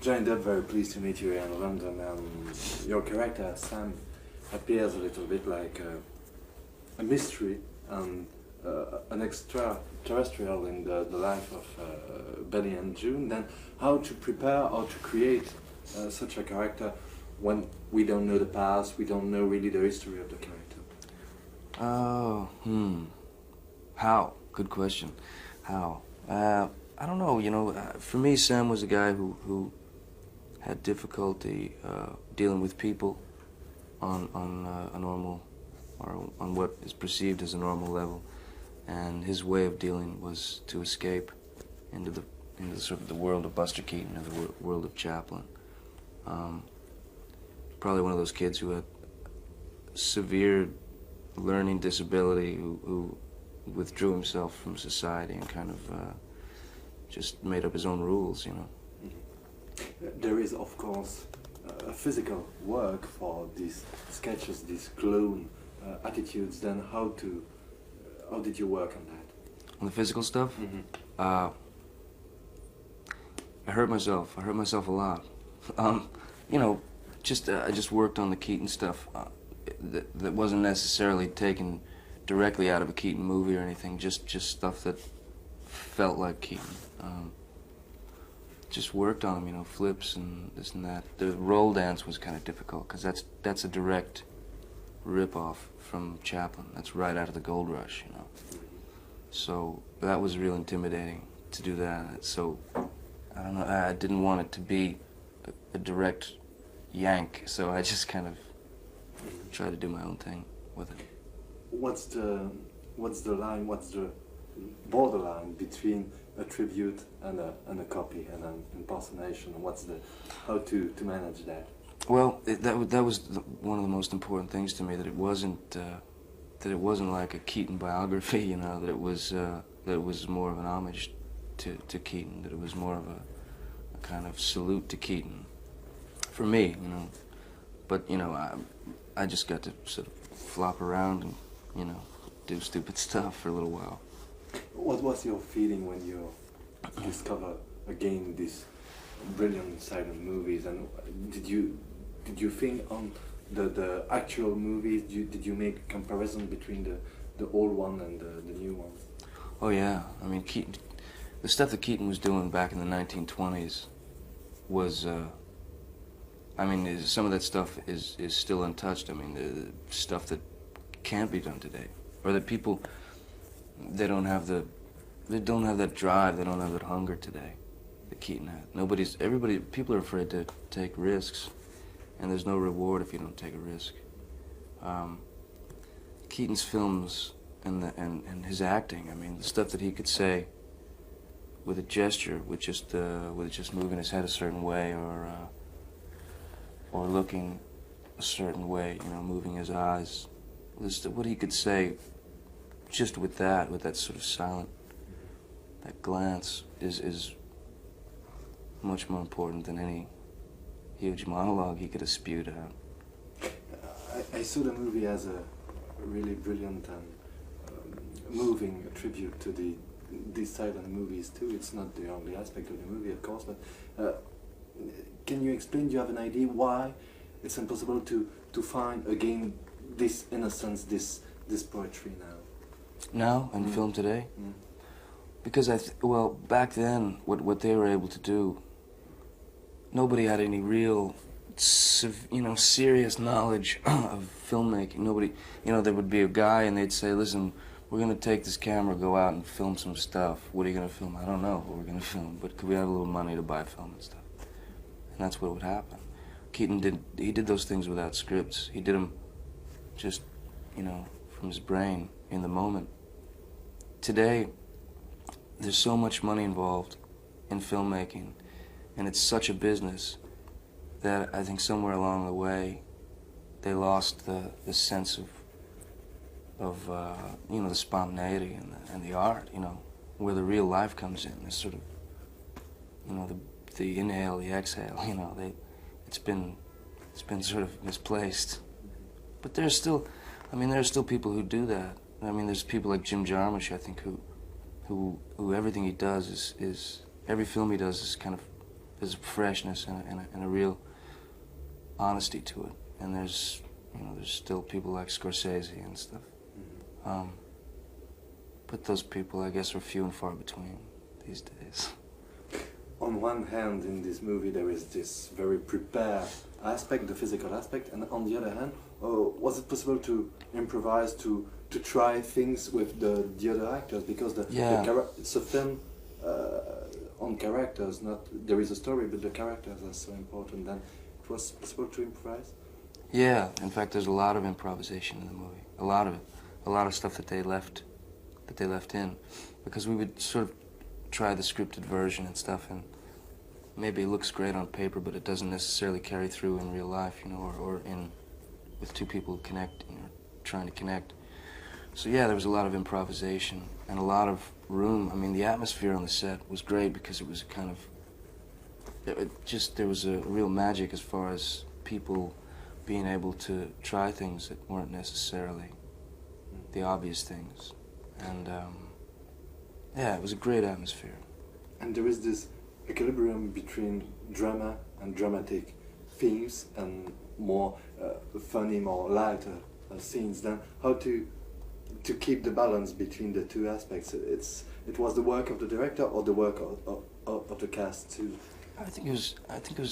Johnny Depp, very pleased to meet you here in London. Your character, Sam, appears a little bit like a mystery and an extraterrestrial in the life of Benny and Joone. Then how to prepare or to create such a character when we don't know the past, we don't know really the history of the character? Oh, How? Good question. How? I don't know, for me, Sam was a guy who had difficulty dealing with people on a normal, or on what is perceived as a normal level, and his way of dealing was to escape into the sort of the world of Buster Keaton and the world of Chaplin. Probably one of those kids who had severe learning disability, who withdrew himself from society and kind of just made up his own rules, There is, of course, a physical work for these sketches, these clone attitudes. Then how did you work on that? On the physical stuff? I hurt myself. I hurt myself a lot. I just worked on the Keaton stuff that wasn't necessarily taken directly out of a Keaton movie or anything. Just stuff that felt like Keaton. Just worked on them, flips and this and that. The roll dance was kind of difficult because that's a direct rip-off from Chaplin. That's right out of the Gold Rush, So that was real intimidating to do that. So I don't know. I didn't want it to be a direct yank, so I just kind of tried to do my own thing with it. What's the line? What's the borderline between a tribute and a copy and an impersonation? How to manage that? Well, that was one of the most important things to me, that it wasn't like a Keaton biography, that it was more of an homage to Keaton, that it was more of a kind of salute to Keaton for me, But I just got to sort of flop around and do stupid stuff for a little while. What was your feeling when you discover again this brilliant silent movies? And did you think on the actual movies? Did you make a comparison between the old one and the new one? Oh yeah, I mean Keaton, the stuff that Keaton was doing back in the 1920s was. Some of that stuff is still untouched. I mean, the stuff that can't be done today, or that people they don't have that drive, they don't have that hunger today that Keaton had. People are afraid to take risks, and there's no reward if you don't take a risk. Keaton's films and his acting, the stuff that he could say with a gesture, with just moving his head a certain way, or looking a certain way, moving his eyes. What he could say just with that sort of silent, that glance is much more important than any huge monologue he could have spewed out. I saw the movie as a really brilliant and moving tribute to these silent movies too. It's not the only aspect of the movie, of course, but can you explain, do you have an idea why it's impossible to find again this innocence, this poetry now? Now, in film today? Because back then, what they were able to do, nobody had any real, serious knowledge of filmmaking. Nobody, there would be a guy and they'd say, listen, we're going to take this camera, go out and film some stuff. What are you going to film? I don't know what we're going to film, but could we have a little money to buy film and stuff? And that's what would happen. Keaton did those things without scripts. He did them just, from his brain in the moment. Today, there's so much money involved in filmmaking, and it's such a business that I think somewhere along the way they lost the sense of the spontaneity and the art, where the real life comes in. This sort of, the inhale, the exhale, it's been sort of misplaced. But there's still people who do that. There's people like Jim Jarmusch, I think, who everything he does is every film he does is kind of there's a freshness and a real honesty to it. And there's still people like Scorsese and stuff. But those people, I guess, are few and far between these days. On one hand, in this movie, there is this very prepared aspect, the physical aspect, and on the other hand, was it possible to improvise, to try things with the other actors? Because it's a film on characters, not there is a story, but the characters are so important. Then it was possible to improvise. Yeah, in fact, there's a lot of improvisation in the movie. A lot of it, a lot of stuff that they left in, because we would sort of try the scripted version and stuff, and maybe it looks great on paper, but it doesn't necessarily carry through in real life, or in with two people connecting or trying to connect. So yeah, there was a lot of improvisation and a lot of room. I mean, the atmosphere on the set was great because it was kind of there was a real magic as far as people being able to try things that weren't necessarily the obvious things. And yeah, it was a great atmosphere. And there is this equilibrium between drama and dramatic themes and more funny, more lighter scenes. Then how to keep the balance between the two aspects? It was the work of the director or the work of the cast too? I think it was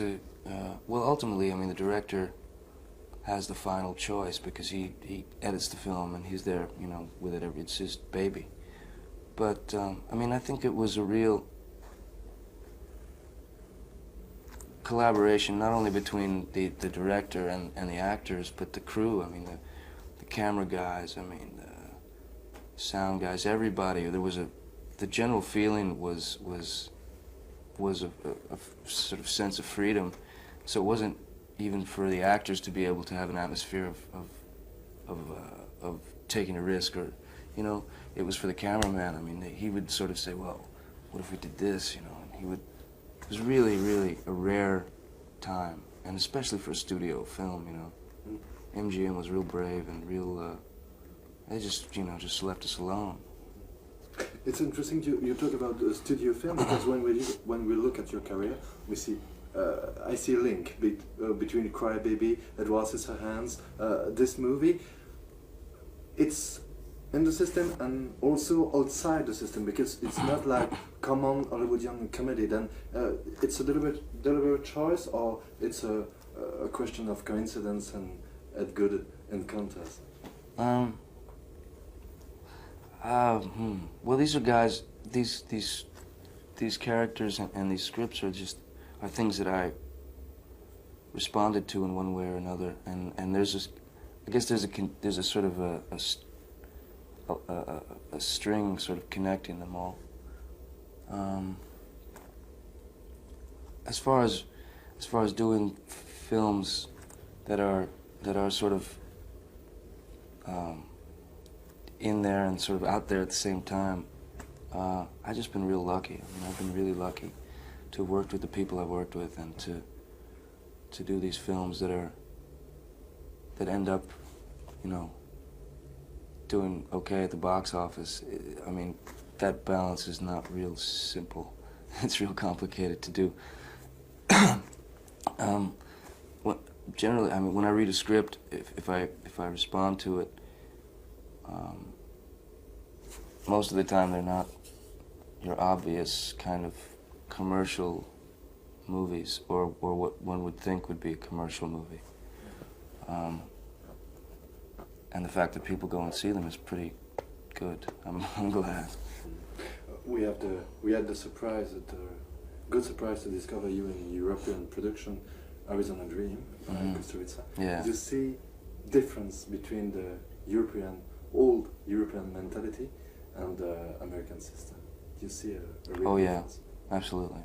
a well, ultimately, I mean, the director has the final choice because he edits the film and he's there, with it. It's his baby. But I mean, I think it was a real collaboration, not only between the director and the actors, but the crew. I mean, the camera guys. I mean, the sound guys. Everybody. The general feeling was a sort of sense of freedom. So it wasn't even for the actors to be able to have an atmosphere of taking a risk, or it was for the cameraman. I mean, he would sort of say, well, what if we did this, and he would. It was really, really a rare time, and especially for a studio film, MGM was real brave and real. They just left us alone. It's interesting you talk about the studio film, because when we look at your career, we see. I see a link between Cry Baby, It Was Her Hands, this movie. It's in the system and also outside the system, because it's not like common Hollywoodian comedy. Then it's a deliberate choice, or it's a question of coincidence and good encounters. Well, these are guys. These characters and these scripts are things that I responded to in one way or another, and there's this, I guess there's a sort of a string sort of connecting them all. As far as doing films that are sort of in there and sort of out there at the same time, I've just been real lucky. I mean, I've been really lucky to have worked with the people I've worked with, and to do these films that end up, doing okay at the box office. I mean, that balance is not real simple. It's real complicated to do. Generally, I mean, when I read a script, if I respond to it, most of the time they're not your obvious kind of commercial movies, or what one would think would be a commercial movie. And the fact that people go and see them is pretty good. I'm glad. We had the surprise, good surprise to discover you in European production, Arizona Dream, Costa Rica. Yeah. You see difference between the old European mentality and the American system. You see a real difference? Absolutely.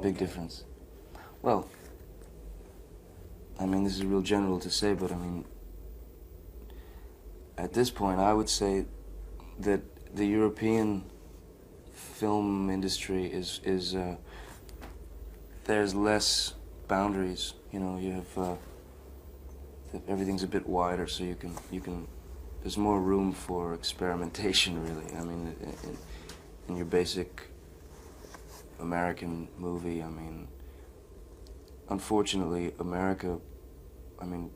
Big difference. Well, I mean, this is real general to say, but I mean, at this point, I would say that the European film industry is there's less boundaries. You have everything's a bit wider, so you can. There's more room for experimentation, really. I mean, in your basic American movie, I mean, unfortunately, America, I mean,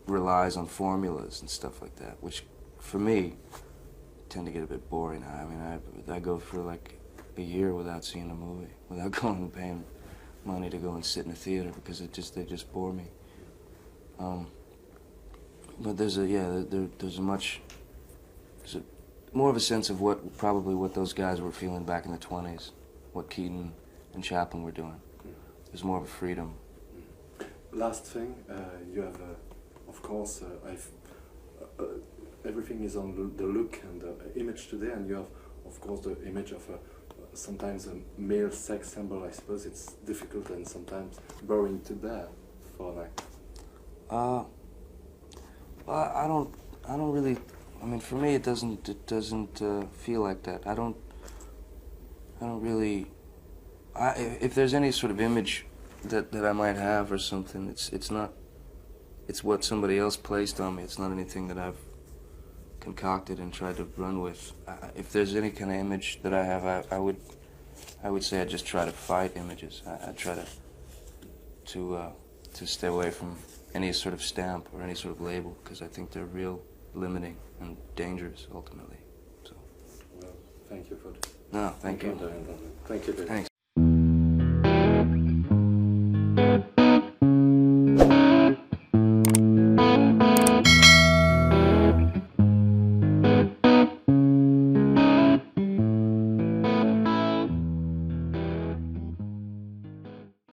relies on formulas and stuff like that, which, for me, tend to get a bit boring. I mean, I go for like a year without seeing a movie, without going and paying money to go and sit in a theater because they just bore me. But there's more of a sense of what those guys were feeling back in the 20s, what Keaton and Chaplin were doing. There's more of a freedom. Last thing, you have, of course, everything is on the look and the image today, and you have, of course, the image of sometimes a male sex symbol. I suppose it's difficult and sometimes boring to bear for an actor. Well, I don't really. I mean, for me, it doesn't feel like that. I don't really. If there's any sort of image that I might have or something, it's not. It's what somebody else placed on me. It's not anything that I've concocted and tried to run with. If there's any kind of image that I have, I would say I just try to fight images. I try to stay away from any sort of stamp or any sort of label, because I think they're real limiting and dangerous ultimately. So. Well, thank you for that. No, thank you. Thank you. Thanks.